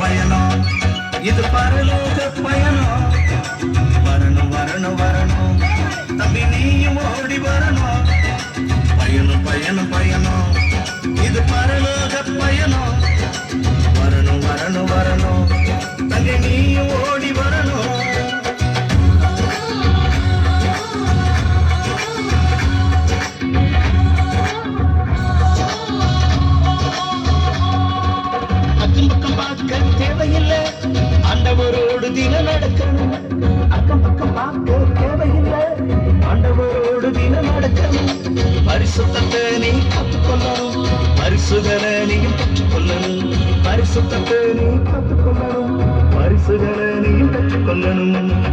பயணம் இது பரலோக பயணம். வரணும் வரணும் வரணும் தம்பி நீயும் ஓடி வரணும். பயணம் பயணம் பயணம் இது பரலோக பயணம். வரணும் வரணும் வரணும் தம்பி நீயும் ஓடி வரணும். தேவையில்லை ஆண்டவரோடு தினம் நடக்கணும். அக்கம் பக்கம் பார்க்க தேவையில்லை ஆண்டவரோடு தினம் நடக்கணும். பரிசுத்தத்தை நீ கற்றுக்கொள்ளணும். பரிசுகளை நீயும் பெற்றுக்கொள்ளணும். பரிசுத்தத்தை நீ கற்றுக்கொள்ளணும். பரிசுகளை நீயும் பெற்றுக்கொள்ளணும்.